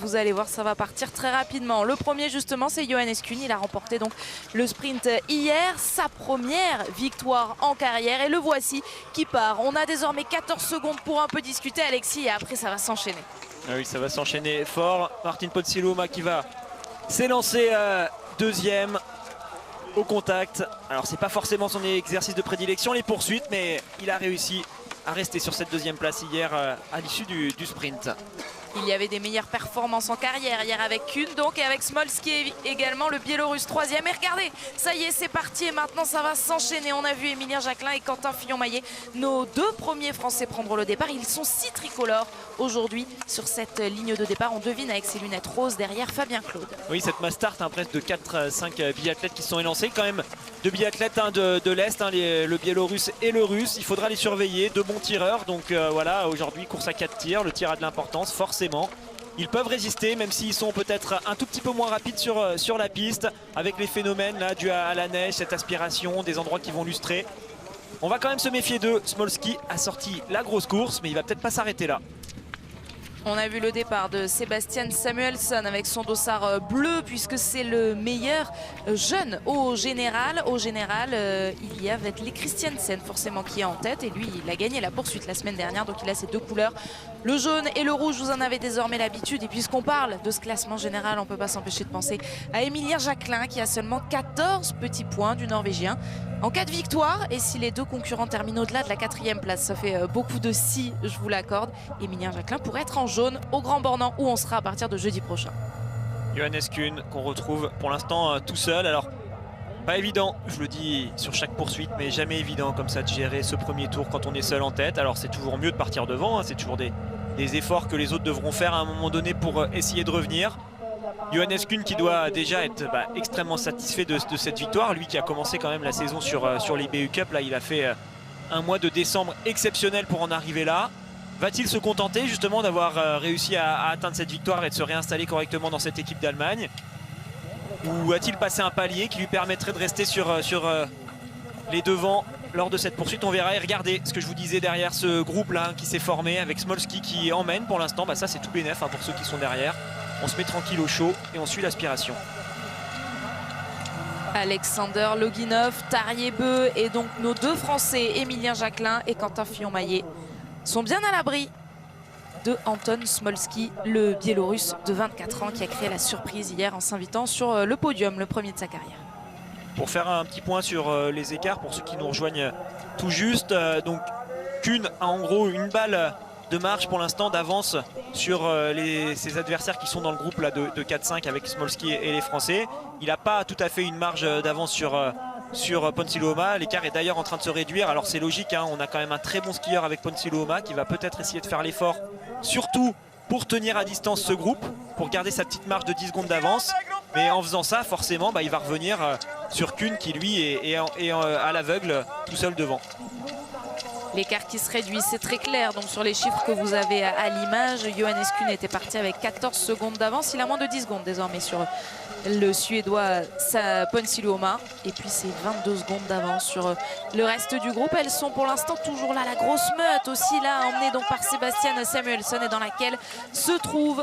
vous allez voir, ça va partir très rapidement. Le premier justement, c'est Johannes Kuhn. Il a remporté donc le sprint hier, sa première victoire en carrière. Et le voici qui part. On a désormais 14 secondes pour un peu discuter, Alexis, et après ça va s'enchaîner. Ah oui, ça va s'enchaîner fort. Martin Ponsiluoma qui va s'élancer deuxième au contact. Alors c'est pas forcément son exercice de prédilection, les poursuites, mais il a réussi à rester sur cette deuxième place hier à l'issue du sprint. Il y avait des meilleures performances en carrière hier avec Kuhn donc, et avec Smolski également, le Biélorusse troisième. Et regardez, ça y est, c'est parti et maintenant ça va s'enchaîner. On a vu Émilien Jacquelin et Quentin Fillon-Maillet, nos deux premiers Français, prendre le départ. Ils sont 6 tricolores aujourd'hui sur cette ligne de départ. On devine avec ses lunettes roses derrière Fabien Claude. Oui, cette mass start, presque de 4-5 biathlètes qui se sont élancés. Quand même deux biathlètes de l'Est, le Biélorusse et le Russe. Il faudra les surveiller, deux bons tireurs. Donc voilà, aujourd'hui course à 4 tirs. Le tir a de l'importance, forcément. Ils peuvent résister, même s'ils sont peut-être un tout petit peu moins rapides sur la piste, avec les phénomènes là dus à la neige, cette aspiration, des endroits qui vont lustrer. On va quand même se méfier d'eux. Smolski a sorti la grosse course, mais il va peut-être pas s'arrêter là. On a vu le départ de Sebastian Samuelsson avec son dossard bleu, puisque c'est le meilleur jeune au général. Au général, il y a Vetle Christiansen forcément qui est en tête, et lui il a gagné la poursuite la semaine dernière, donc il a ces deux couleurs, le jaune et le rouge. Vous en avez désormais l'habitude, et puisqu'on parle de ce classement général, on ne peut pas s'empêcher de penser à Émilien Jacquelin qui a seulement 14 petits points du Norvégien. En cas de victoire, et si les deux concurrents terminent au-delà de la 4e place, ça fait beaucoup de si, je vous l'accorde, Émilien Jacquelin pourrait être en jaune au Grand Bornand où on sera à partir de jeudi prochain. Johannes Kuhn qu'on retrouve pour l'instant tout seul. Alors pas évident, je le dis sur chaque poursuite, mais jamais évident comme ça de gérer ce premier tour quand on est seul en tête. Alors c'est toujours mieux de partir devant, c'est toujours des efforts que les autres devront faire à un moment donné pour essayer de revenir. Johannes Kuhn qui doit déjà être extrêmement satisfait de cette victoire, lui qui a commencé quand même la saison sur les BU Cup. Là il a fait un mois de décembre exceptionnel pour en arriver là. Va-t-il se contenter justement d'avoir réussi à atteindre cette victoire et de se réinstaller correctement dans cette équipe d'Allemagne, ou a-t-il passé un palier qui lui permettrait de rester sur les devants lors de cette poursuite? On verra. Et regardez ce que je vous disais derrière ce groupe là qui s'est formé avec Smolski qui emmène pour l'instant. Ça c'est tout bénef pour ceux qui sont derrière. On se met tranquille au chaud et on suit l'aspiration. Alexander Loginov, Tarjei-Bø et donc nos deux Français, Émilien Jacquelin et Quentin Fillon-Maillet, sont bien à l'abri de Anton Smolski, le Biélorusse de 24 ans qui a créé la surprise hier en s'invitant sur le podium, le premier de sa carrière. Pour faire un petit point sur les écarts, pour ceux qui nous rejoignent tout juste, donc Kuhn a en gros une balle de marche pour l'instant d'avance sur ses adversaires qui sont dans le groupe là, de 4-5 avec Smolski et les Français. Il n'a pas tout à fait une marge d'avance sur Ponsiluoma. L'écart est d'ailleurs en train de se réduire. Alors c'est logique, on a quand même un très bon skieur avec Ponsiluoma qui va peut-être essayer de faire l'effort, surtout pour tenir à distance ce groupe, pour garder sa petite marge de 10 secondes d'avance. Mais en faisant ça, forcément, il va revenir sur Kuhn qui lui est à l'aveugle tout seul devant. L'écart qui se réduit, c'est très clair. Donc sur les chiffres que vous avez à l'image, Johannes Kuhn était parti avec 14 secondes d'avance. Il a moins de 10 secondes désormais sur le Suédois Ponsiluoma. Et puis c'est 22 secondes d'avance sur le reste du groupe. Elles sont pour l'instant toujours là. La grosse meute aussi là, emmenée donc par Sebastian Samuelsson, et dans laquelle se trouve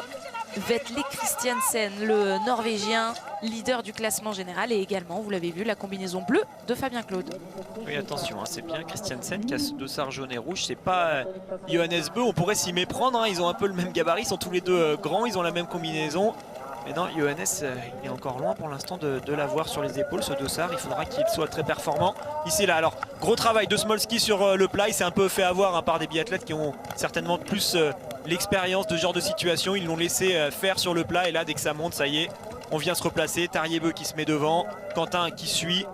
Vetle Christiansen, le Norvégien, leader du classement général, et également, vous l'avez vu, la combinaison bleue de Fabien Claude. Oui, attention, c'est bien Christiansen qui a ce dossard jaune et rouge, c'est pas Johannes Bø, on pourrait s'y méprendre, ils ont un peu le même gabarit, ils sont tous les deux grands, ils ont la même combinaison. Mais non, Johannes il est encore loin pour l'instant de l'avoir sur les épaules, ce dossard. Il faudra qu'il soit très performant ici là. Alors gros travail de Smolski sur le plat. Il s'est un peu fait avoir par des biathlètes qui ont certainement plus l'expérience de ce genre de situation. Ils l'ont laissé faire sur le plat, et là dès que ça monte, ça y est, on vient se replacer. Tarjei-Bø qui se met devant, Quentin qui suit.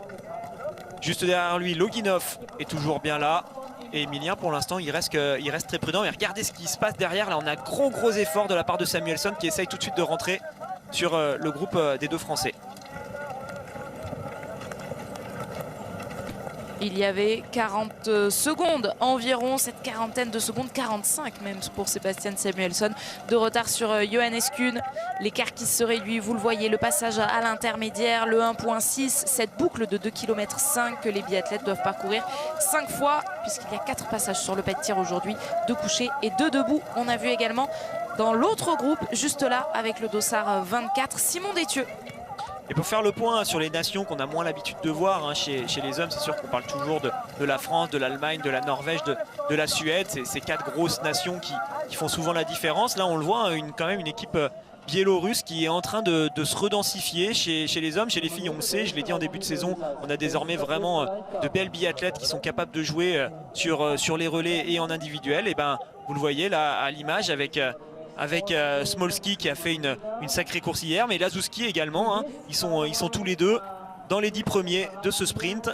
Juste derrière lui, Loginov est toujours bien là. Et Émilien pour l'instant il reste très prudent. Et regardez ce qui se passe derrière. Là on a gros effort de la part de Samuelsson qui essaye tout de suite de rentrer sur le groupe des deux Français. Il y avait 40 secondes environ, cette quarantaine de secondes, 45 même pour Sebastian Samuelsson, de retard sur Johannes Kuhn. L'écart qui se réduit, vous le voyez, le passage à l'intermédiaire, le 1.6, cette boucle de 2,5 km que les biathlètes doivent parcourir 5 fois, puisqu'il y a 4 passages sur le pas de tir aujourd'hui, 2 couchés et 2 debout. On a vu également dans l'autre groupe, juste là, avec le dossard 24, Simon Détieux. Et pour faire le point sur les nations qu'on a moins l'habitude de voir hein, chez les hommes, c'est sûr qu'on parle toujours de la France, de l'Allemagne, de la Norvège, de la Suède. C'est ces 4 grosses nations qui font souvent la différence. Là, on le voit, quand même une équipe biélorusse qui est en train de se redensifier chez les hommes. Chez les filles, on le sait, je l'ai dit en début de saison, on a désormais vraiment de belles biathlètes qui sont capables de jouer sur les relais et en individuel. Et ben, vous le voyez là à l'image avec Smolski qui a fait une sacrée course hier, mais Lazouski également, hein. Ils sont tous les deux dans les 10 premiers de ce sprint.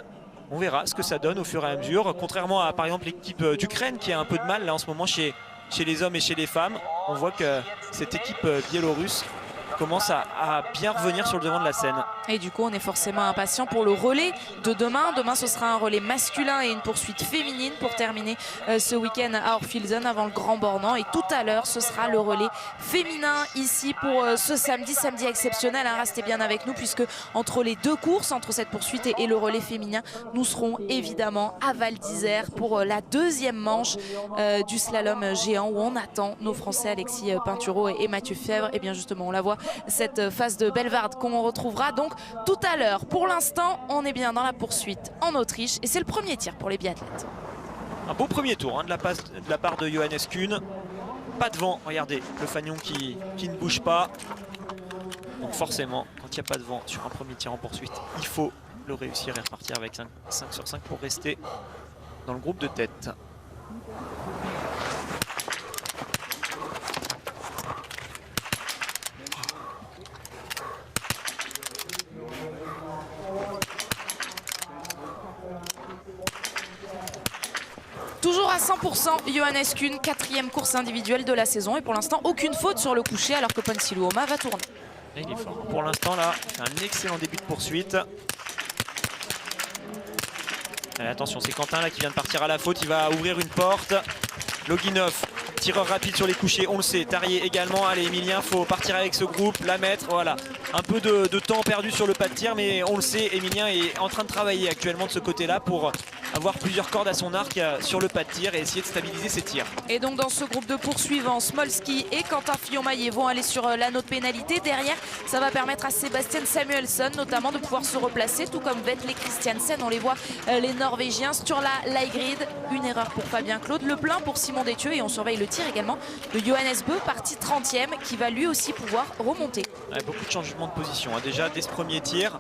On verra ce que ça donne au fur et à mesure, contrairement à par exemple l'équipe d'Ukraine qui a un peu de mal là en ce moment chez les hommes et chez les femmes. On voit que cette équipe biélorusse commence à bien revenir sur le devant de la scène. Et du coup, on est forcément impatient pour le relais de demain. Demain, ce sera un relais masculin et une poursuite féminine pour terminer ce week-end à Orphilsen avant le Grand Bornand. Et tout à l'heure, ce sera le relais féminin ici pour ce samedi exceptionnel. Hein, restez bien avec nous puisque entre les 2 courses, entre cette poursuite et le relais féminin, nous serons évidemment à Val d'Isère pour la 2e manche du slalom géant où on attend nos Français Alexis Pinturo et Mathieu Fèvre. Et bien justement, on la voit, cette phase de Bellewaerde qu'on retrouvera donc tout à l'heure. Pour l'instant, on est bien dans la poursuite en Autriche et c'est le premier tir pour les biathlètes. Un beau premier tour hein, de la part de Johannes Kuhn. Pas de vent, regardez, le fanion qui ne bouge pas. Donc forcément, quand il n'y a pas de vent sur un premier tir en poursuite, il faut le réussir et repartir avec 5 sur 5 pour rester dans le groupe de tête. Toujours à 100%, Johannes Kuhn, 4e course individuelle de la saison. Et pour l'instant, aucune faute sur le coucher alors que Ponsiluoma va tourner. Et il est fort. Pour l'instant, là, il fait un excellent début de poursuite. Allez, attention, c'est Quentin là qui vient de partir à la faute. Il va ouvrir une porte. Loginov, tireur rapide sur les couchers, on le sait. Tarier également. Allez, Emilien, faut partir avec ce groupe, la mettre. Voilà. Un peu de temps perdu sur le pas de tir, mais on le sait, Emilien est en train de travailler actuellement de ce côté-là pour avoir plusieurs cordes à son arc sur le pas de tir et essayer de stabiliser ses tirs. Et donc dans ce groupe de poursuivants, Smolski et Quentin Fillon-Maillet vont aller sur l'anneau de pénalité. Derrière, ça va permettre à Sebastian Samuelsson notamment de pouvoir se replacer, tout comme Vetle Christiansen. On les voit, les Norvégiens. Sturla Laigrid, une erreur pour Fabien Claude, le plein pour Simon Détieux et on surveille le tir également de Johannes Bö, parti 30e, qui va lui aussi pouvoir remonter. Ouais, beaucoup de changements de position hein, déjà dès ce premier tir.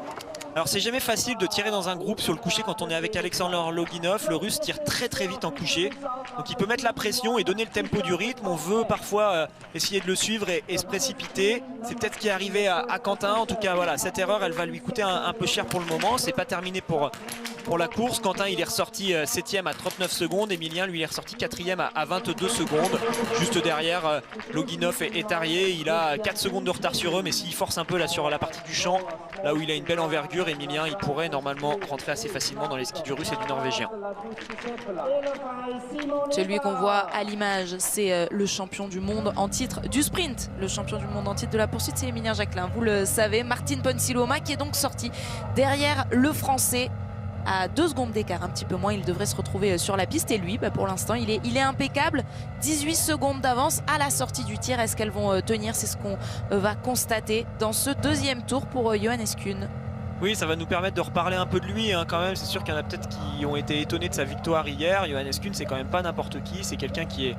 Alors c'est jamais facile de tirer dans un groupe sur le coucher quand on est avec Alexander Loginov. Le russe tire très vite en coucher. Donc il peut mettre la pression et donner le tempo du rythme. On veut parfois essayer de le suivre et se précipiter. C'est peut-être ce qui est arrivé à Quentin. En tout cas voilà, cette erreur elle va lui coûter un peu cher pour le moment. C'est pas terminé pour la course. Quentin il est ressorti 7e à 39 secondes. Emilien lui il est ressorti 4e à 22 secondes. Juste derrière Loginov et Tarier. Il a 4 secondes de retard sur eux. Mais s'il force un peu là sur la partie du champ, là où il a une belle envergure, Emilien il pourrait normalement rentrer assez facilement dans les skis du russe et du norvégien. Celui qu'on voit à l'image, c'est le champion du monde en titre du sprint. Le champion du monde en titre de la poursuite, c'est Emilien Jacquelin. Vous le savez, Martin Ponsiluoma qui est donc sorti derrière le français à 2 secondes d'écart, un petit peu moins. Il devrait se retrouver sur la piste et lui, pour l'instant, il est impeccable. 18 secondes d'avance à la sortie du tir. Est-ce qu'elles vont tenir? C'est ce qu'on va constater dans ce 2e tour pour Johannes Kuhn. Oui, ça va nous permettre de reparler un peu de lui hein, quand même. C'est sûr qu'il y en a peut-être qui ont été étonnés de sa victoire hier. Johannes Kuhn, c'est quand même pas n'importe qui. C'est quelqu'un qui est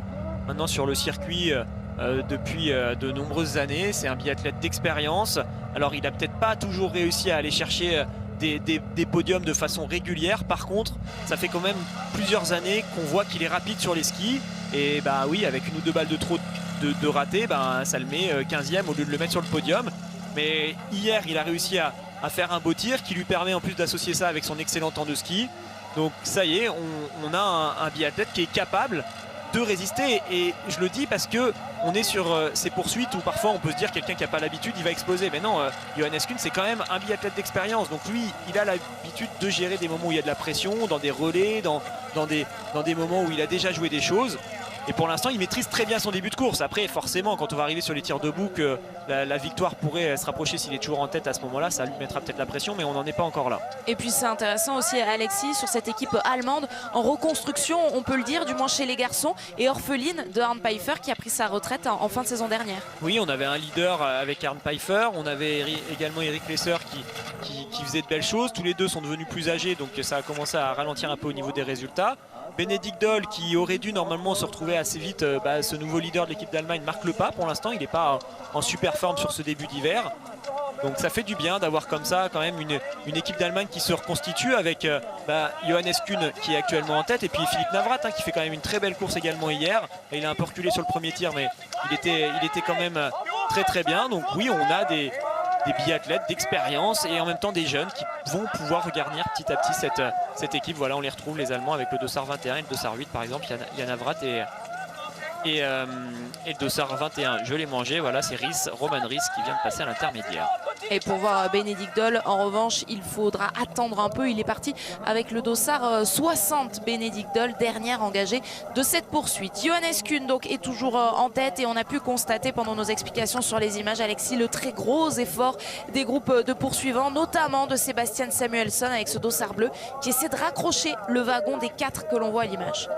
maintenant sur le circuit depuis de nombreuses années. C'est un biathlète d'expérience. Alors, il n'a peut-être pas toujours réussi à aller chercher des podiums de façon régulière. Par contre, ça fait quand même plusieurs années qu'on voit qu'il est rapide sur les skis. Et bah oui, avec 1 ou 2 balles de trop de raté, ça le met 15e au lieu de le mettre sur le podium. Mais hier, il a réussi à faire un beau tir qui lui permet en plus d'associer ça avec son excellent temps de ski. Donc ça y est, on a un biathlète qui est capable de résister. Et je le dis parce que on est sur ces poursuites où parfois on peut se dire quelqu'un qui n'a pas l'habitude il va exploser. Mais non, Johannes Kuhn c'est quand même un biathlète d'expérience. Donc lui il a l'habitude de gérer des moments où il y a de la pression, dans des relais, dans des moments où il a déjà joué des choses. Et pour l'instant, il maîtrise très bien son début de course. Après, forcément, quand on va arriver sur les tirs debout, que la victoire pourrait se rapprocher s'il est toujours en tête à ce moment-là, ça lui mettra peut-être la pression, mais on n'en est pas encore là. Et puis c'est intéressant aussi, Alexis, sur cette équipe allemande en reconstruction, on peut le dire, du moins chez les garçons, et orpheline de Arne Pfeiffer qui a pris sa retraite en fin de saison dernière. Oui, on avait un leader avec Arne Pfeiffer, on avait également Eric Lesser qui faisait de belles choses. Tous les deux sont devenus plus âgés, donc ça a commencé à ralentir un peu au niveau des résultats. Bénédicte Doll, qui aurait dû normalement se retrouver assez vite, ce nouveau leader de l'équipe d'Allemagne, marque le pas pour l'instant. Il n'est pas en super forme sur ce début d'hiver. Donc ça fait du bien d'avoir comme ça quand même une équipe d'Allemagne qui se reconstitue avec Johannes Kuhn qui est actuellement en tête, et puis Philippe Navrat qui fait quand même une très belle course également hier. Et il a un peu reculé sur le premier tir, mais il était quand même très très bien. Donc oui, on a des biathlètes d'expérience et en même temps des jeunes qui vont pouvoir regarnir petit à petit cette équipe. Voilà, on les retrouve, les Allemands, avec le Dossard 21 et le Dossard 8 par exemple. Il y a Navrat et le Dossard 21, je l'ai mangé. Voilà, c'est Roman Ries qui vient de passer à l'intermédiaire. Et pour voir Bénédicte Doll, en revanche, il faudra attendre un peu. Il est parti avec le Dossard 60. Bénédicte Doll, dernière engagée de cette poursuite. Johannes Kuhn donc est toujours en tête, et on a pu constater pendant nos explications sur les images, Alexis, le très gros effort des groupes de poursuivants, notamment de Sebastian Samuelsson avec ce Dossard bleu qui essaie de raccrocher le wagon des 4 que l'on voit à l'image.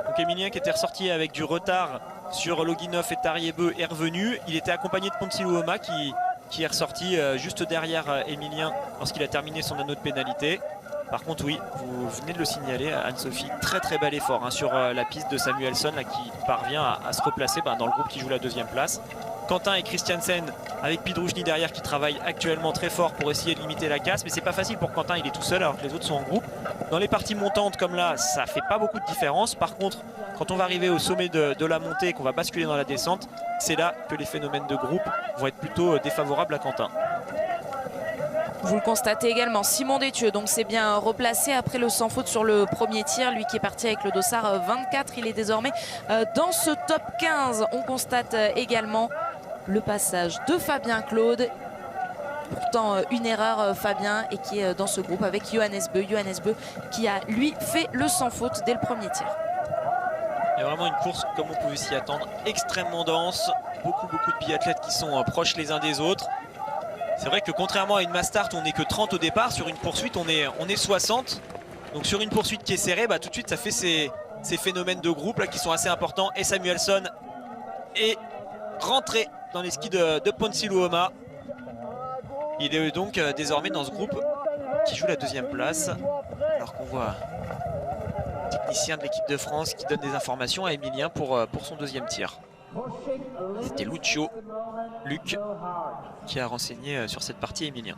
Donc Emilien, qui était ressorti avec du retard sur Loginov et Tariebeu, est revenu. Il était accompagné de Pontsiluoma qui est ressorti juste derrière Emilien lorsqu'il a terminé son anneau de pénalité. Par contre, oui, vous venez de le signaler, Anne-Sophie, très très bel effort sur la piste de Samuelsson là, qui parvient à se replacer dans le groupe qui joue la deuxième place. Quentin et Christiansen avec Pidrouchny derrière qui travaillent actuellement très fort pour essayer de limiter la casse, mais c'est pas facile pour Quentin, il est tout seul alors que les autres sont en groupe. Dans les parties montantes comme là, ça fait pas beaucoup de différence. Par contre, quand on va arriver au sommet de la montée et qu'on va basculer dans la descente, c'est là que les phénomènes de groupe vont être plutôt défavorables à Quentin. Vous le constatez également, Simon Détieux donc c'est bien replacé après le sans faute sur le premier tir, lui qui est parti avec le Dossard 24. Il est désormais dans ce top 15. On constate également le passage de Fabien Claude. Pourtant une erreur Fabien, et qui est dans ce groupe avec Johannes Beu. Johannes Beu qui a lui fait le sans faute dès le premier tir. Il y a vraiment une course comme on pouvait s'y attendre, extrêmement dense, beaucoup de biathlètes qui sont proches les uns des autres. C'est vrai que contrairement à une mass start, on n'est que 30 au départ. Sur une poursuite, on est 60. Donc sur une poursuite qui est serrée, tout de suite ça fait ces phénomènes de groupe là qui sont assez importants. Et Samuelsson est rentré dans les skis de Pontsiluoma. Il est donc désormais dans ce groupe qui joue la deuxième place. Alors qu'on voit un technicien de l'équipe de France qui donne des informations à Emilien pour son deuxième tir. C'était Luc qui a renseigné sur cette partie Emilien.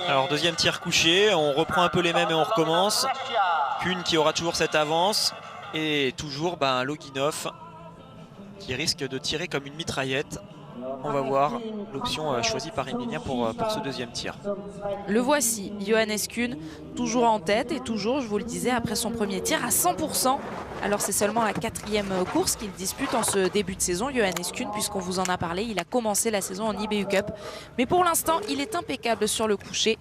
Alors deuxième tir couché, on reprend un peu les mêmes et on recommence. Kuhn qui aura toujours cette avance, et toujours Loginov qui risque de tirer comme une mitraillette. On va voir l'option choisie par Emilien pour ce deuxième tir. Le voici, Johannes Kuhn, toujours en tête, et toujours, je vous le disais, après son premier tir à 100%. Alors c'est seulement la 4e course qu'il dispute en ce début de saison, Johannes Kuhn, puisqu'on vous en a parlé. Il a commencé la saison en IBU Cup. Mais pour l'instant, il est impeccable sur le coucher.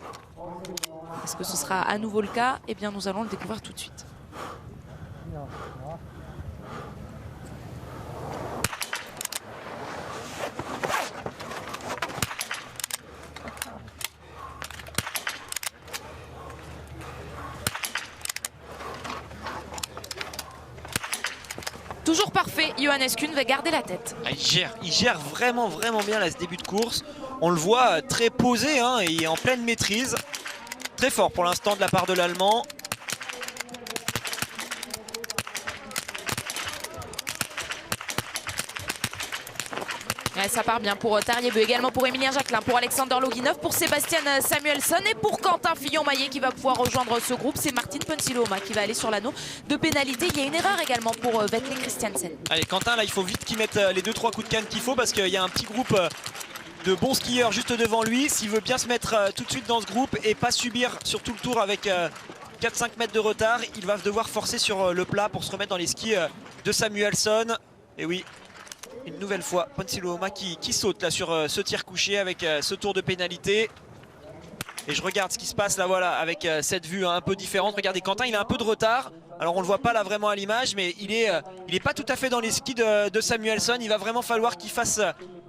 Est-ce que ce sera à nouveau le cas? Eh bien, nous allons le découvrir tout de suite. Toujours parfait, Johannes Kuhn va garder la tête. Il gère vraiment bien là, ce début de course. On le voit très posé et en pleine maîtrise. Très fort pour l'instant de la part de l'Allemand. Ouais, ça part bien pour Tariebeu, également pour Emilien Jacquelin, pour Alexander Loginov, pour Sébastien Samuelsson et pour Quentin Fillon-Maillet qui va pouvoir rejoindre ce groupe. C'est Martin Pontsiluoma qui va aller sur l'anneau de pénalité. Il y a une erreur également pour Vetle Christiansen. Allez, Quentin, là il faut vite qu'il mette les 2-3 coups de canne qu'il faut, parce qu'il y a un petit groupe de bons skieurs juste devant lui. S'il veut bien se mettre tout de suite dans ce groupe et pas subir sur tout le tour avec 4-5 mètres de retard, il va devoir forcer sur le plat pour se remettre dans les skis de Samuelsson. Et oui, une nouvelle fois Ponsiluoma qui saute là sur ce tir couché avec ce tour de pénalité. Et je regarde ce qui se passe là, voilà, avec cette vue un peu différente. Regardez, Quentin, il a un peu de retard. Alors on le voit pas là vraiment à l'image, mais il est pas tout à fait dans les skis de Samuelsson. Il va vraiment falloir qu'il fasse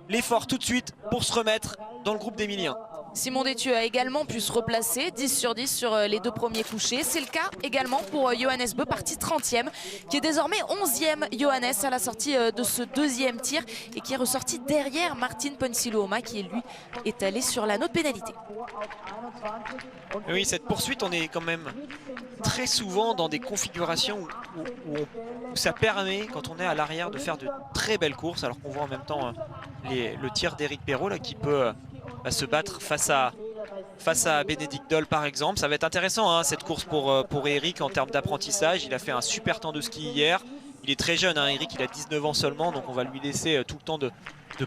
l'effort tout de suite pour se remettre dans le groupe d'Emilien. Simon Détieux a également pu se replacer 10 sur 10 sur les 2 premiers couchés. C'est le cas également pour Johannes Bö, parti 30e, qui est désormais 11e Johannes à la sortie de ce 2e tir et qui est ressorti derrière Martin Ponsiluoma qui lui est allé sur l'anneau de pénalité. Oui, cette poursuite, on est quand même très souvent dans des configurations où ça permet, quand on est à l'arrière, de faire de très belles courses, alors qu'on voit en même temps le tir d'Éric Perrault là, qui peut se battre face à Bénédicte Doll par exemple. Ça va être intéressant hein, cette course pour Eric en termes d'apprentissage. Il a fait un super temps de ski hier. Il est très jeune, hein, Eric, il a 19 ans seulement, donc on va lui laisser tout le temps de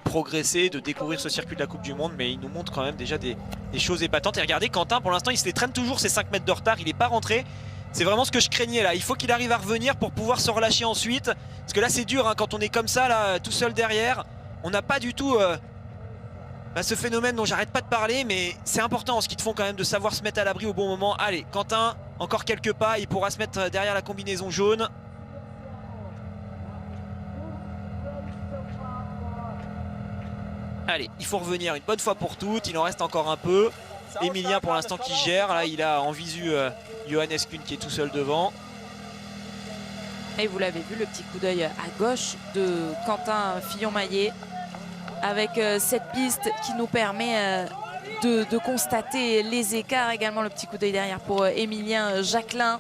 progresser, de découvrir ce circuit de la Coupe du Monde, mais il nous montre quand même déjà des choses épatantes. Et regardez, Quentin, pour l'instant, il se les traîne toujours, ces 5 mètres de retard, il n'est pas rentré. C'est vraiment ce que je craignais là. Il faut qu'il arrive à revenir pour pouvoir se relâcher ensuite. Parce que là, c'est dur, hein, quand on est comme ça, là, tout seul derrière. On n'a pas du tout ce phénomène dont j'arrête pas de parler, mais c'est important en ski de fond quand même de savoir se mettre à l'abri au bon moment. Allez, Quentin, encore quelques pas, il pourra se mettre derrière la combinaison jaune. Allez, il faut revenir une bonne fois pour toutes, il en reste encore un peu. Emilien pour l'instant qui gère, là il a en visu Johannes Kuhn qui est tout seul devant. Et vous l'avez vu, le petit coup d'œil à gauche de Quentin Fillon-Maillet avec cette piste qui nous permet de constater les écarts. Également le petit coup d'œil derrière pour Emilien Jacquelin.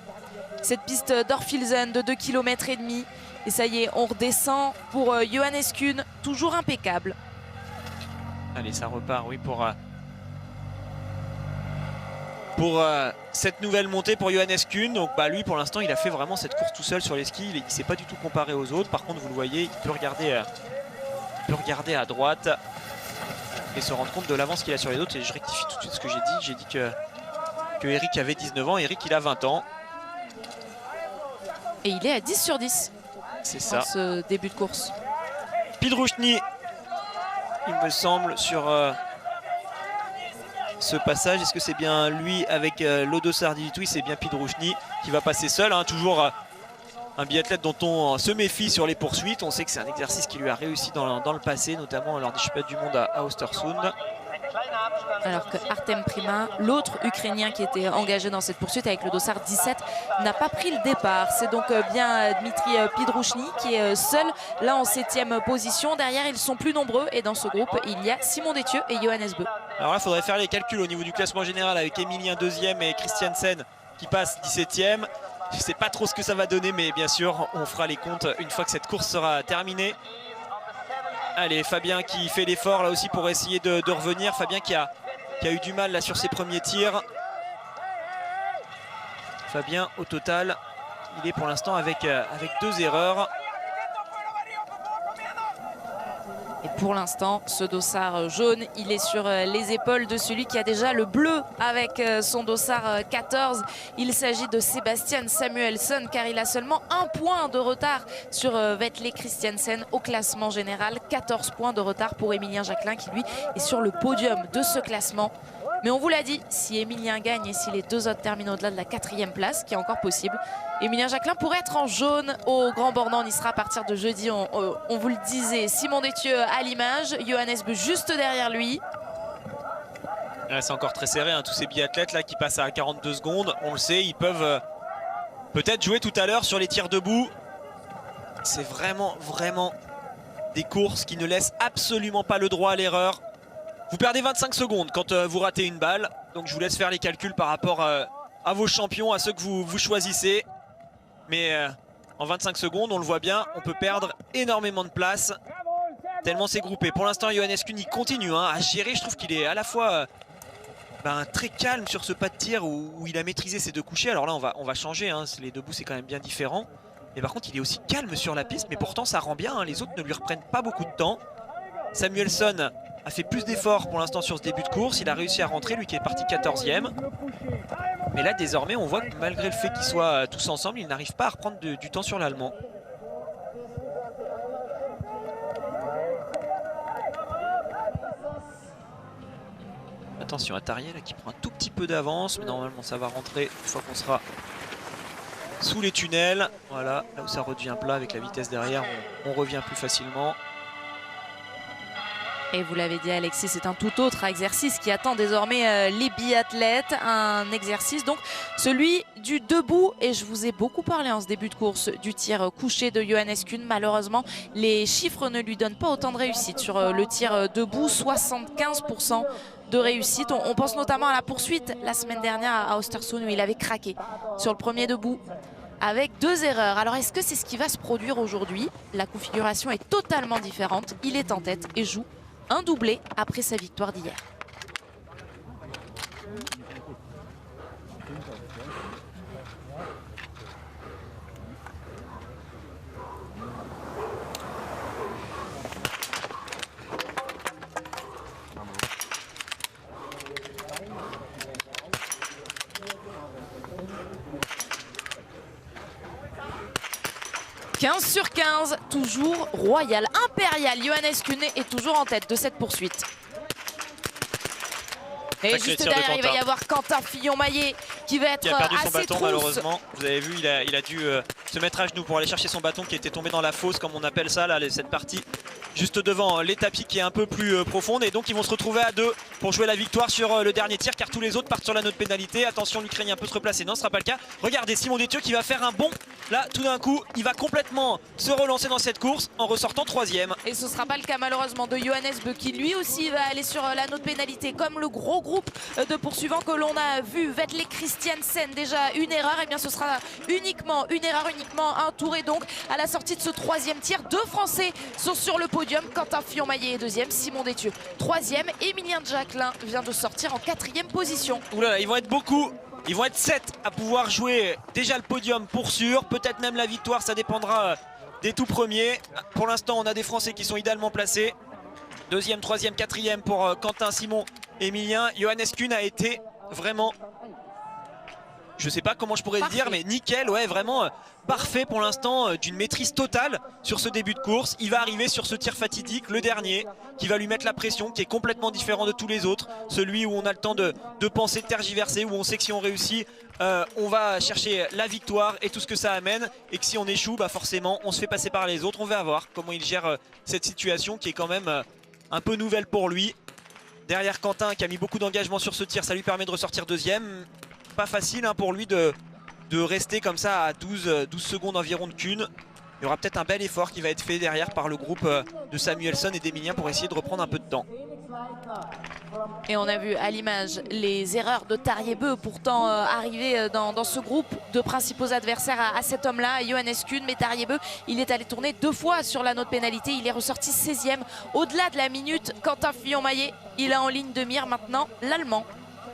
Cette piste d'Orfilsen de 2,5 km. Et ça y est, on redescend pour Johannes Kuhn, toujours impeccable. Allez, ça repart, oui, pour cette nouvelle montée pour Johannes Kuhn. Donc lui, pour l'instant, il a fait vraiment cette course tout seul sur les skis. Il ne s'est pas du tout comparé aux autres. Par contre, vous le voyez, il peut regarder à droite et se rendre compte de l'avance qu'il a sur les autres. Et je rectifie tout de suite ce que j'ai dit. J'ai dit que Eric avait 19 ans. Eric, il a 20 ans. Et il est à 10 sur 10. C'est ça. Ce début de course. Pidruchny, il me semble, sur ce passage. Est-ce que c'est bien lui avec l'Odossard 18? Oui, c'est bien Pidruchny qui va passer seul, hein. Toujours un biathlète dont on se méfie sur les poursuites. On sait que c'est un exercice qui lui a réussi dans le passé, notamment lors des championnats du monde à Östersund. Alors que Artem Prima, l'autre Ukrainien qui était engagé dans cette poursuite avec le dossard 17, n'a pas pris le départ. C'est donc bien Dmitri Pidruchny qui est seul là en 7e position. Derrière, ils sont plus nombreux et dans ce groupe, il y a Simon Détieux et Johannes Bö. Alors là, il faudrait faire les calculs au niveau du classement général avec Emilien 2e et Christiansen qui passe 17e. Je ne sais pas trop ce que ça va donner, mais bien sûr, on fera les comptes une fois que cette course sera terminée. Allez, Fabien qui fait l'effort là aussi pour essayer de revenir. Fabien qui a eu du mal là sur ses premiers tirs. Fabien, au total, il est pour l'instant avec 2 erreurs. Et pour l'instant, ce dossard jaune, il est sur les épaules de celui qui a déjà le bleu avec son dossard 14. Il s'agit de Sebastian Samuelsson car il a seulement 1 point de retard sur Vetle Christiansen au classement général. 14 points de retard pour Emilien Jacquelin qui lui est sur le podium de ce classement. Mais on vous l'a dit, si Emilien gagne et si les 2 autres terminent au-delà de la 4e place, qui est encore possible, Emilien Jacquelin pourrait être en jaune au Grand Bornand. On y sera à partir de jeudi, on vous le disait. Simon Détieux à l'image, Johannes Bö juste derrière lui. C'est encore très serré, hein, tous ces biathlètes là qui passent à 42 secondes. On le sait, ils peuvent peut-être jouer tout à l'heure sur les tirs debout. C'est vraiment des courses qui ne laissent absolument pas le droit à l'erreur. Vous perdez 25 secondes quand vous ratez une balle. Donc je vous laisse faire les calculs par rapport à vos champions, à ceux que vous choisissez. Mais en 25 secondes, on le voit bien, on peut perdre énormément de place. Tellement c'est groupé. Pour l'instant, Johannes Kuhn il continue à gérer. Je trouve qu'il est à la fois très calme sur ce pas de tir où il a maîtrisé ses 2 couchés. Alors là, on va changer. Hein. Les debout, c'est quand même bien différent. Mais par contre, il est aussi calme sur la piste. Mais pourtant, ça rend bien. Hein. Les autres ne lui reprennent pas beaucoup de temps. Samuelsson a fait plus d'efforts pour l'instant sur ce début de course. Il a réussi à rentrer, lui qui est parti 14e. Mais là, désormais, on voit que malgré le fait qu'ils soient tous ensemble, ils n'arrivent pas à reprendre du temps sur l'Allemand. Attention à Tariel qui prend un tout petit peu d'avance, mais normalement ça va rentrer une fois qu'on sera sous les tunnels. Voilà, là où ça redevient plat avec la vitesse derrière, on revient plus facilement. Et vous l'avez dit Alexis, c'est un tout autre exercice qui attend désormais les biathlètes. Un exercice donc celui du debout. Et je vous ai beaucoup parlé en ce début de course du tir couché de Johannes Kuhn. Malheureusement, les chiffres ne lui donnent pas autant de réussite sur le tir debout. 75% de réussite. On pense notamment à la poursuite la semaine dernière à Östersund où il avait craqué sur le premier debout avec 2 erreurs. Alors est-ce que c'est ce qui va se produire aujourd'hui? La configuration est totalement différente. Il est en tête et joue un doublé après sa victoire d'hier. « 15 sur 15, toujours royal, impérial. Johannes Kuhn est toujours en tête de cette poursuite. » Et sacré juste tir de derrière, il va y Quentin. avoir Quentin Fillon-Maillet qui va être Qui a perdu son assez bâton trousse. malheureusement. Vous avez vu, il a dû se mettre à genoux pour aller chercher son bâton qui était tombé dans la fosse, comme on appelle ça, là, cette partie juste devant les tapis qui est un peu plus profonde. Et donc ils vont se retrouver à 2 pour jouer la victoire sur le dernier tir, car tous les autres partent sur la note pénalité. Attention, l'Ukrainien peut se replacer. Non, ce ne sera pas le cas. Regardez Simon Détieux qui va faire un bond. Là, tout d'un coup, il va complètement se relancer dans cette course en ressortant 3e. Et ce ne sera pas le cas malheureusement de Johannes Bö qui lui aussi va aller sur la note pénalité comme le gros groupe de poursuivants que l'on a vu. Vetle Christiansen, déjà une erreur, et bien ce sera uniquement une erreur, uniquement un tour. Et donc à la sortie de ce 3e tir, 2 Français sont sur le podium. Quentin Fillon-Maillet est 2e, Simon Détieux 3e. Émilien Jacquelin vient de sortir en 4e position. Oula, ils vont être beaucoup. Ils vont être 7 à pouvoir jouer déjà le podium pour sûr. Peut-être même la victoire, ça dépendra des tout premiers. Pour l'instant, on a des Français qui sont idéalement placés. 2e, 3e, 4e pour Quentin, Simon, Émilien. Johannes Kuhn a été vraiment, je sais pas comment je pourrais le dire, mais nickel, ouais, vraiment parfait pour l'instant, d'une maîtrise totale sur ce début de course. Il va arriver sur ce tir fatidique, le dernier, qui va lui mettre la pression, qui est complètement différent de tous les autres. Celui où on a le temps de penser, de tergiverser, où on sait que si on réussit, on va chercher la victoire et tout ce que ça amène. Et que si on échoue, bah forcément, on se fait passer par les autres. On va voir comment il gère cette situation qui est quand même un peu nouvelle pour lui. Derrière Quentin qui a mis beaucoup d'engagement sur ce tir, ça lui permet de ressortir 2e. Pas facile hein, pour lui de rester comme ça à 12 secondes environ de Kuhn. Il y aura peut-être un bel effort qui va être fait derrière par le groupe de Samuelsson et d'Emilien pour essayer de reprendre un peu de temps. Et on a vu à l'image les erreurs de Tarier-Bö pourtant arriver dans ce groupe de principaux adversaires à cet homme-là, Johannes Kuhn. Mais Tarier-Bö, il est allé tourner 2 fois sur la note pénalité. Il est ressorti 16e au-delà de la minute. Quentin Fillon-Maillet, il a en ligne de mire maintenant l'Allemand.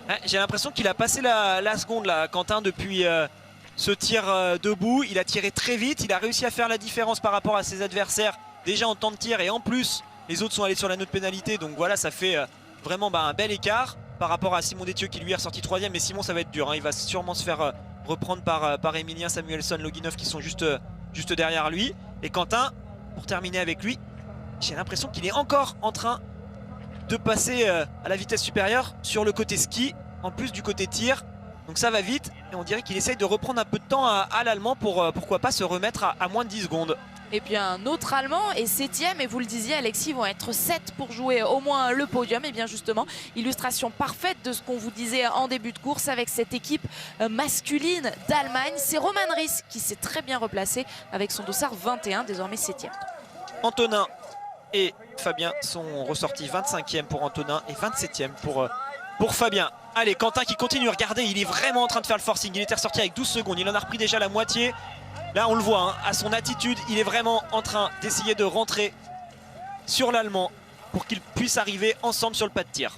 Ouais, j'ai l'impression qu'il a passé la seconde là, Quentin, depuis ce tir debout. Il a tiré très vite, il a réussi à faire la différence par rapport à ses adversaires déjà en temps de tir, et en plus les autres sont allés sur la note pénalité. Donc voilà, ça fait vraiment un bel écart par rapport à Simon Détieux qui lui est ressorti 3e. Mais Simon, ça va être dur hein. Il va sûrement se faire reprendre par Émilien, Samuelsson, Loginov qui sont juste derrière lui. Et Quentin, pour terminer avec lui, j'ai l'impression qu'il est encore en train de passer à la vitesse supérieure sur le côté ski, en plus du côté tir. Donc ça va vite et on dirait qu'il essaye de reprendre un peu de temps à l'Allemand pour pourquoi pas se remettre à moins de 10 secondes. Et puis un autre Allemand est 7e, et vous le disiez Alexis, vont être 7 pour jouer au moins le podium. Et bien justement, illustration parfaite de ce qu'on vous disait en début de course avec cette équipe masculine d'Allemagne. C'est Roman Ries qui s'est très bien replacé avec son dossard 21, désormais 7e. Antonin et Fabien sont ressortis 25e pour Antonin et 27e pour Fabien. Allez, Quentin qui continue, regardez, il est vraiment en train de faire le forcing. Il était ressorti avec 12 secondes, il en a repris déjà la moitié. Là on le voit, hein, à son attitude, il est vraiment en train d'essayer de rentrer sur l'Allemand pour qu'ils puissent arriver ensemble sur le pas de tir.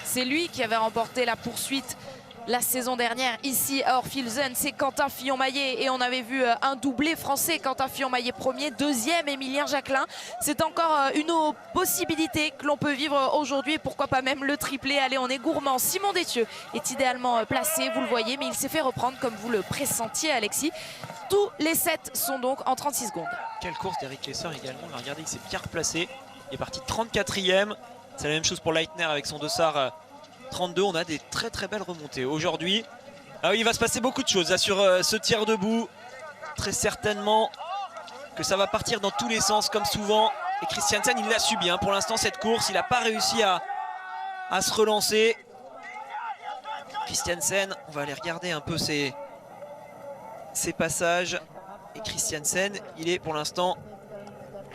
C'est lui qui avait remporté la poursuite la saison dernière ici à Orphilsen. C'est Quentin Fillon-Maillet, et on avait vu un doublé français. Quentin Fillon-Maillet premier, 2e Émilien Jacquelin. C'est encore une possibilité que l'on peut vivre aujourd'hui, pourquoi pas même le triplé. Allez, on est gourmand. Simon Détieux est idéalement placé, vous le voyez, mais il s'est fait reprendre comme vous le pressentiez Alexis. Tous les 7 sont donc en 36 secondes. Quelle course d'Eric Lesser également. Regardez, il s'est bien replacé. Il est parti 34e. C'est la même chose pour Leitner avec son dossard 32, on a des très très belles remontées. Aujourd'hui, ah oui, il va se passer beaucoup de choses là, sur ce tir debout. Très certainement que ça va partir dans tous les sens comme souvent. Et Christiansen, il l'a subi hein. Pour l'instant cette course, il n'a pas réussi à se relancer. Christiansen, on va aller regarder un peu ses passages. Et Christiansen, il est pour l'instant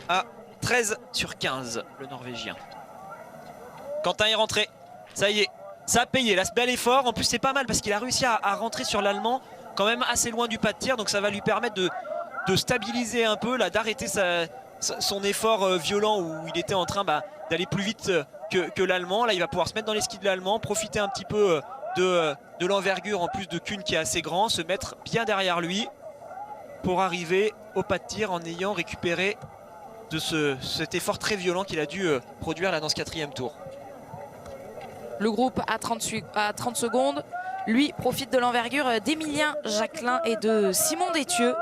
à 13 sur 15, le Norvégien. Quentin est rentré, ça y est, ça a payé, là ce bel effort. En plus c'est pas mal parce qu'il a réussi à rentrer sur l'Allemand quand même assez loin du pas de tir. Donc ça va lui permettre de stabiliser un peu, là, d'arrêter son effort violent où il était en train d'aller plus vite que l'Allemand. Là il va pouvoir se mettre dans les skis de l'Allemand, profiter un petit peu de l'envergure en plus de Kuhn qui est assez grand, se mettre bien derrière lui pour arriver au pas de tir en ayant récupéré de cet effort très violent qu'il a dû produire là dans ce 4e tour. Le groupe à 30 secondes, lui, profite de l'envergure d'Emilien Jacquelin et de Simon Détieux.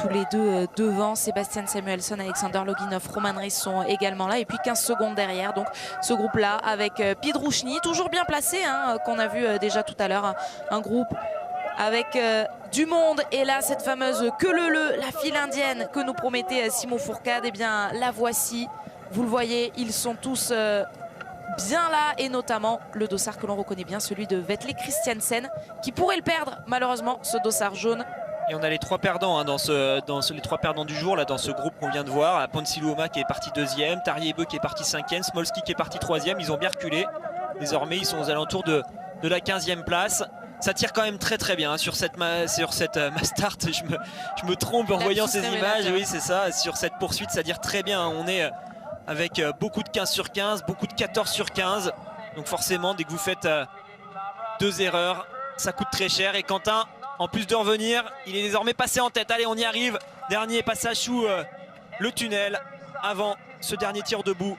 Tous les deux devant, Sebastian Samuelsson, Alexander Loginov, Roman Reis sont également là. Et puis 15 secondes derrière, donc ce groupe-là avec Pidruchny, toujours bien placé, hein, qu'on a vu déjà tout à l'heure. Un groupe avec du monde. Et là, cette fameuse queue-leu-leu, la file indienne que nous promettait Simon Fourcade, eh bien la voici. Vous le voyez, ils sont tous bien là, et notamment le dossard que l'on reconnaît bien, celui de Vetle Christiansen, qui pourrait le perdre malheureusement, ce dossard jaune. Et on a les 3 perdants hein, les 3 perdants du jour là, dans ce groupe qu'on vient de voir. Ponsi Luoma qui est parti 2e, Tarjei-Bø qui est parti 5e, Smolski qui est parti 3e. Ils ont bien reculé. Désormais ils sont aux alentours de la 15e place. Ça tire quand même très très bien hein, sur cette Mastart. Je me trompe en voyant ces images. Oui c'est ça, sur cette poursuite ça tire très bien. On est avec beaucoup de 15 sur 15, beaucoup de 14 sur 15. Donc forcément dès que vous faites 2 erreurs, ça coûte très cher. Et Quentin, en plus de revenir, il est désormais passé en tête. Allez, on y arrive. Dernier passage sous le tunnel avant ce dernier tir debout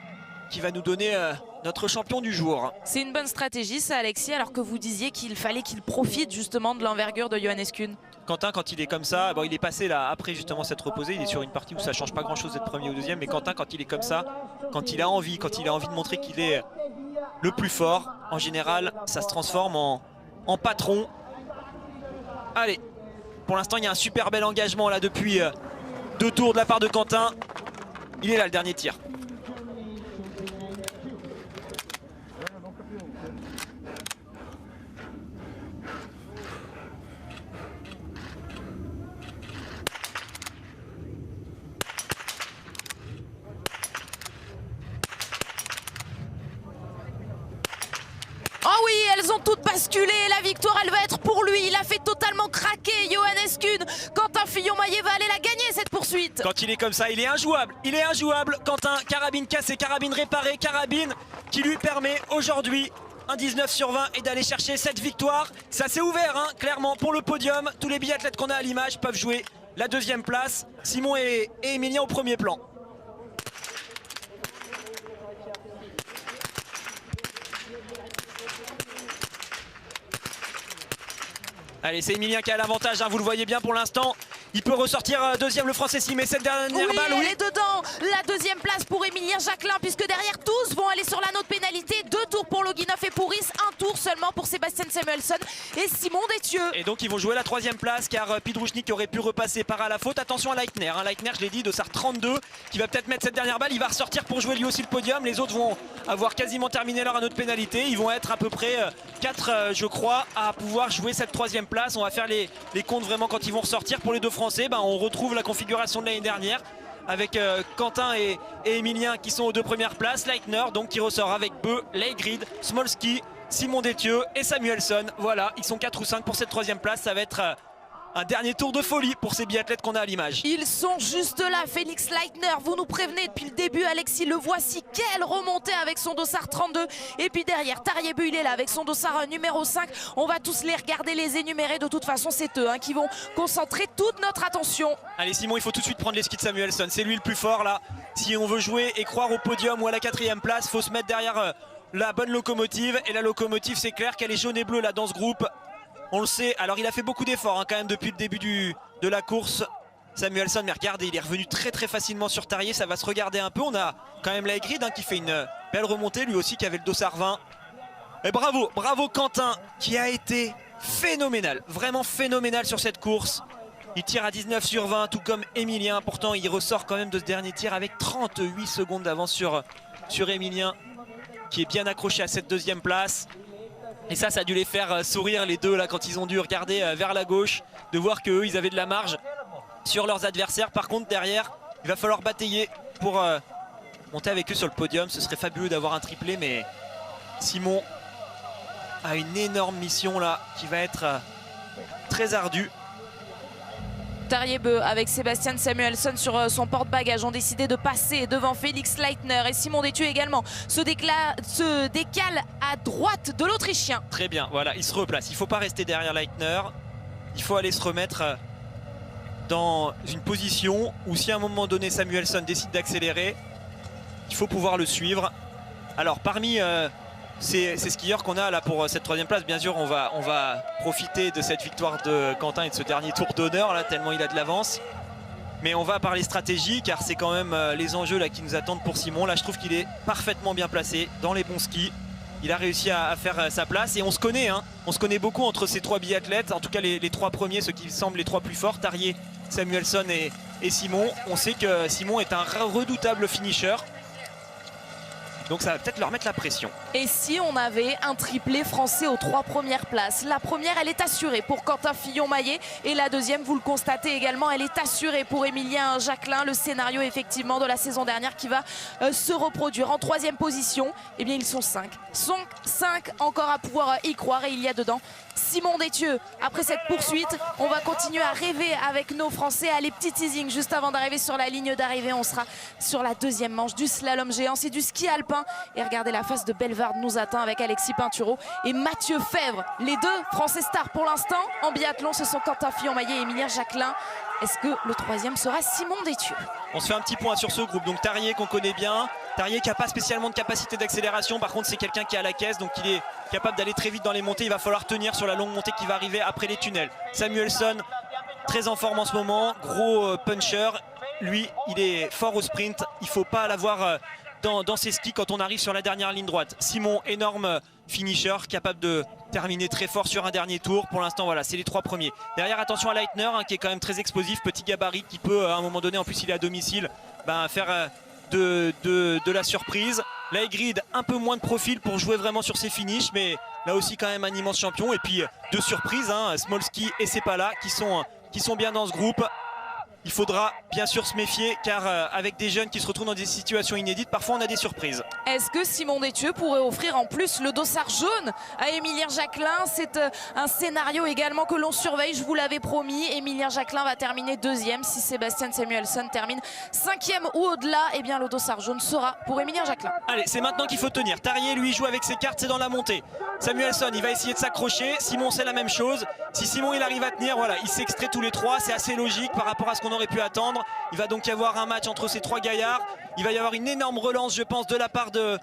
qui va nous donner notre champion du jour. C'est une bonne stratégie ça, Alexis, alors que vous disiez qu'il fallait qu'il profite justement de l'envergure de Johannes Kuhn. Quentin, quand il est comme ça, bon, il est passé là après justement s'être reposé, il est sur une partie où ça change pas grand chose d'être premier ou deuxième, mais Quentin, quand il est comme ça, quand il a envie de montrer qu'il est le plus fort, en général ça se transforme en patron. Allez, pour l'instant il y a un super bel engagement là depuis 2 tours de la part de Quentin. Il est là le dernier tir. Oh oui, elles ont toutes basculé. La victoire, elle va être pour lui. Il a fait totalement craquer Johannes Kuhn. Quentin Fillon-Maillet va aller la gagner cette poursuite. Quand il est comme ça, il est injouable. Il est injouable. Quentin, carabine cassée, carabine réparée, carabine qui lui permet aujourd'hui un 19 sur 20 et d'aller chercher cette victoire. Ça s'est ouvert hein, clairement pour le podium. Tous les biathlètes qu'on a à l'image peuvent jouer la 2e place. Simon et Emilien au premier plan. Allez, c'est Emilien qui a l'avantage, hein, vous le voyez bien pour l'instant. Il peut ressortir 2e le Français s'il met cette dernière balle. Oui, elle est dedans. La 2e place pour Emilien Jacquelin, puisque derrière tous vont aller sur l'anneau de pénalité. 2 tours pour Loginov et pour Reis, 1 tour seulement pour Sebastian Samuelsson et Simon Détieux. Et donc ils vont jouer la 3e place car Pidruchny qui aurait pu repasser par à la faute. Attention à Leitner, hein. Leitner, je l'ai dit, dossard 32, qui va peut-être mettre cette dernière balle. Il va ressortir pour jouer lui aussi le podium. Les autres vont avoir quasiment terminé leur anneau de pénalité. Ils vont être à peu près 4 je crois à pouvoir jouer cette 3e place. On va faire les comptes vraiment quand ils vont ressortir. Pour les 2 Français, on retrouve la configuration de l'année dernière avec Quentin et Emilien qui sont aux 2 premières places. Leitner donc qui ressort avec Bø, Leigrid, Smolski, Simon Détieux et Samuelsson. Voilà, ils sont 4 ou 5 pour cette 3e place. Ça va être un dernier tour de folie pour ces biathlètes qu'on a à l'image. Ils sont juste là, Félix Leitner, vous nous prévenez depuis le début, Alexis, le voici, quelle remontée avec son dossard 32. Et puis derrière, Tarjei-Bø, il est là avec son dossard numéro 5. On va tous les regarder, les énumérer, de toute façon c'est eux qui vont concentrer toute notre attention. Allez Simon, il faut tout de suite prendre les skis de Samuelsson, c'est lui le plus fort là. Si on veut jouer et croire au podium ou à la 4e place, il faut se mettre derrière la bonne locomotive. Et la locomotive, c'est clair qu'elle est jaune et bleue là dans ce groupe. On le sait, alors il a fait beaucoup d'efforts quand même depuis le début de la course. Samuelsson, mais regardez, il est revenu très facilement sur Tarrier, ça va se regarder un peu. On a quand même Laegrid qui fait une belle remontée, lui aussi qui avait le dossard 20. Et bravo Quentin qui a été phénoménal, vraiment phénoménal sur cette course. Il tire à 19 sur 20, tout comme Emilien. Pourtant, il ressort quand même de ce dernier tir avec 38 secondes d'avance sur Emilien, qui est bien accroché à cette deuxième place. Et ça a dû les faire sourire les deux là quand ils ont dû regarder vers la gauche, de voir qu'eux, ils avaient de la marge sur leurs adversaires. Par contre, derrière, il va falloir batailler pour monter avec eux sur le podium. Ce serait fabuleux d'avoir un triplé, mais Simon a une énorme mission là qui va être très ardue. Tarrier-Beu avec Sebastian Samuelsson sur son porte-bagages ont décidé de passer devant Félix Leitner, et Simon Détieux également se décale à droite de l'Autrichien. Très bien, voilà, il se replace. Il ne faut pas rester derrière Leitner. Il faut aller se remettre dans une position où si à un moment donné Samuelsson décide d'accélérer, il faut pouvoir le suivre. Alors parmi ces skieurs qu'on a là pour cette troisième place, bien sûr on va profiter de cette victoire de Quentin et de ce dernier tour d'honneur là, tellement il a de l'avance. Mais on va parler stratégie, car c'est quand même les enjeux là qui nous attendent pour Simon. Là je trouve qu'il est parfaitement bien placé dans les bons skis. Il a réussi à faire sa place, et on se connaît, hein. On se connaît beaucoup entre ces trois biathlètes, en tout cas les trois premiers, ceux qui semblent les trois plus forts, Tarrier, Samuelsson et Simon. On sait que Simon est un redoutable finisher. Donc ça va peut-être leur mettre la pression. Et si on avait un triplé français aux trois premières places? La première, elle est assurée pour Quentin Fillon-Maillet, et la deuxième, vous le constatez également, elle est assurée pour Emilien Jacquelin. Le scénario effectivement de la saison dernière qui va se reproduire. En troisième position, eh bien ils sont 5. 5 encore à pouvoir y croire, et il y a dedans Simon Détieux. Après cette poursuite, on va continuer à rêver avec nos Français. Allez, petit teasing juste avant d'arriver sur la ligne d'arrivée. On sera sur la deuxième manche du slalom géant, c'est du ski alpin. Et regardez, la face de Bellevarde nous attend avec Alexis Pinturo et Mathieu Fèvre. Les deux Français stars pour l'instant en biathlon, ce sont Quentin Fillon-Maillet et Emilien Jacquelin. Est-ce que le troisième sera Simon Détieux? On se fait un petit point sur ce groupe. Donc Tarrier qu'on connaît bien. Tarrier qui n'a pas spécialement de capacité d'accélération. Par contre, c'est quelqu'un qui est à la caisse, donc il est capable d'aller très vite dans les montées. Il va falloir tenir sur la longue montée qui va arriver après les tunnels. Samuelsson, très en forme en ce moment. Gros puncher. Lui, il est fort au sprint. Il ne faut pas l'avoir dans ses skis quand on arrive sur la dernière ligne droite. Simon, énorme finisher, capable de terminer très fort sur un dernier tour. Pour l'instant, voilà, c'est les trois premiers. Derrière, attention à Leitner, hein, qui est quand même très explosif, petit gabarit, qui peut à un moment donné, en plus il est à domicile, faire de la surprise. Laegrid, un peu moins de profil pour jouer vraiment sur ses finishes, mais là aussi quand même un immense champion. Et puis deux surprises, hein, Smolski et Sepala qui sont bien dans ce groupe. Il faudra bien sûr se méfier, car avec des jeunes qui se retrouvent dans des situations inédites, parfois on a des surprises. Est-ce que Simon Détieux pourrait offrir en plus le dossard jaune à Emilien Jacquelin? C'est un scénario également que l'on surveille, je vous l'avais promis. Emilien Jacquelin va terminer deuxième. Si Sebastian Samuelsson termine cinquième ou au-delà, eh bien le dossard jaune sera pour Emilien Jacquelin. Allez, c'est maintenant qu'il faut tenir. Tarrier lui joue avec ses cartes, c'est dans la montée. Samuelsson, il va essayer de s'accrocher. Simon, c'est la même chose. Si Simon il arrive à tenir, voilà, il s'extrait tous les trois, c'est assez logique par rapport à ce qu'on aurait pu attendre. Il va donc y avoir un match entre ces trois gaillards. Il va y avoir une énorme relance, je pense, de la part de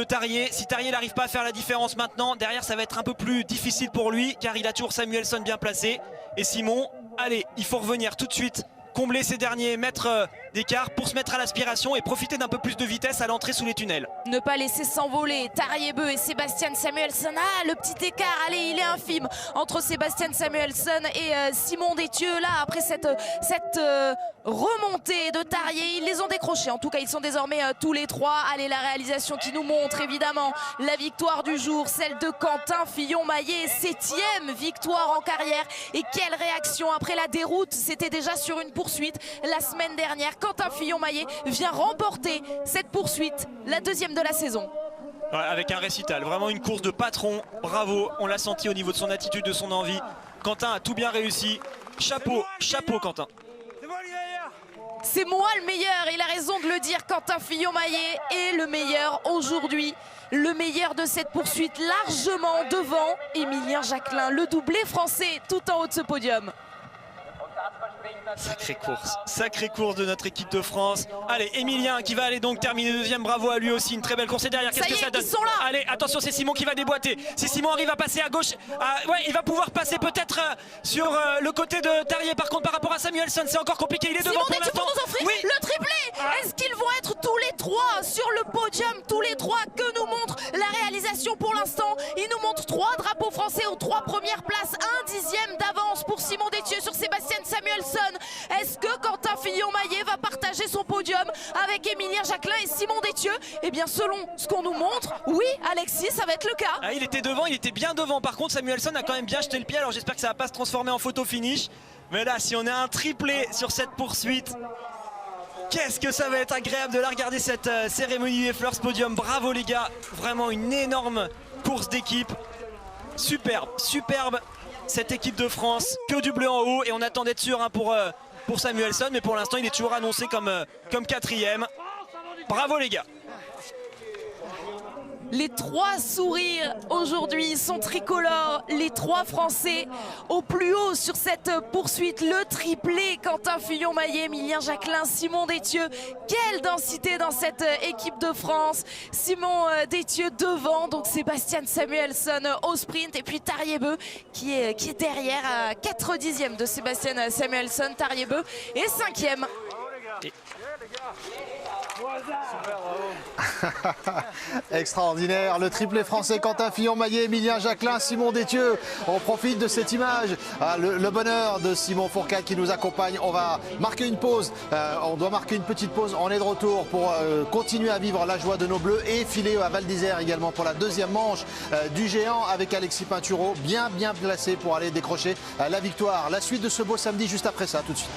Tarrier. Si Tarrier n'arrive pas à faire la différence maintenant, derrière ça va être un peu plus difficile pour lui, car il a toujours Samuelsson bien placé. Et Simon, allez, il faut revenir tout de suite, combler ces derniers mètres d'écart pour se mettre à l'aspiration et profiter d'un peu plus de vitesse à l'entrée sous les tunnels. Ne pas laisser s'envoler Tarrier-Beu et Sebastian Samuelsson. Ah, le petit écart, allez, il est infime entre Sebastian Samuelsson et Simon Détieux. Là, après cette remontée de Tarrier, ils les ont décrochés. En tout cas, ils sont désormais tous les trois. Allez, la réalisation qui nous montre évidemment la victoire du jour, celle de Quentin Fillon-Maillet, 7e victoire en carrière. Et quelle réaction après la déroute, c'était déjà sur une poursuite la semaine dernière. Quentin Fillon-Maillet vient remporter cette poursuite, la deuxième de la saison. Ouais, avec un récital, vraiment une course de patron, bravo, on l'a senti au niveau de son attitude, de son envie. Quentin a tout bien réussi, chapeau, chapeau Quentin. C'est moi le meilleur, il a raison de le dire. Quentin Fillon-Maillet est le meilleur aujourd'hui, le meilleur de cette poursuite, largement devant Emilien Jacquelin, le doublé français tout en haut de ce podium. Sacrée course de notre équipe de France. Allez, Emilien qui va aller donc terminer deuxième, bravo à lui aussi, une très belle course. Et derrière, qu'est-ce que ça donne? Ils sont là. Allez, attention, c'est Simon qui va déboîter. Si Simon arrive à passer à gauche, ouais, il va pouvoir passer peut-être sur le côté de Tarier. Par contre, par rapport à Samuelsson, c'est encore compliqué, il est devant pour l'instant. Nous offrir le triplé. Est-ce qu'ils vont être tous les trois sur le podium, tous les trois? Que nous montre la réalisation pour l'instant? Il nous montre 3 drapeaux français aux 3 premières places, 1 dixième d'avance pour Simon Détieux sur Sébastien Samuelsson. Est-ce que Quentin Fillon-Maillet va partager son podium avec Émilien Jacquelin et Simon Détieux? Eh bien, selon ce qu'on nous montre, oui, Alexis, ça va être le cas. Il était devant, il était bien devant. Par contre, Samuelsson a quand même bien jeté le pied. Alors j'espère que ça va pas se transformer en photo finish. Mais là, si on a un triplé sur cette poursuite, qu'est-ce que ça va être agréable de la regarder, cette cérémonie des Fleurs Podium. Bravo les gars, vraiment une énorme course d'équipe. Superbe cette équipe de France, que du bleu en haut. Et on attend d'être sûr pour Samuelsson, mais pour l'instant il est toujours annoncé comme quatrième. Bravo les gars. Les 3 sourires aujourd'hui sont tricolores, les 3 Français au plus haut sur cette poursuite. Le triplé, Quentin Fillon-Maillet, Émilien Jacquelin, Simon Détieux. Quelle densité dans cette équipe de France. Simon Détieux devant, donc Sébastien Samuelsson au sprint, et puis Tarier-Beu qui est derrière à 4 dixièmes de Sébastien Samuelsson. Tarier-Beu est 5e. Extraordinaire, le triplé français Quentin Fillon-Maillet, Émilien Jacquelin, Simon Détieux. On profite de cette image, le bonheur de Simon Fourcade qui nous accompagne. On va marquer une pause, on doit marquer une petite pause. On est de retour pour continuer à vivre la joie de nos bleus et filer à Val d'Isère également pour la deuxième manche du géant avec Alexis Pinturo, bien placé pour aller décrocher la victoire. La suite de ce beau samedi juste après ça, tout de suite.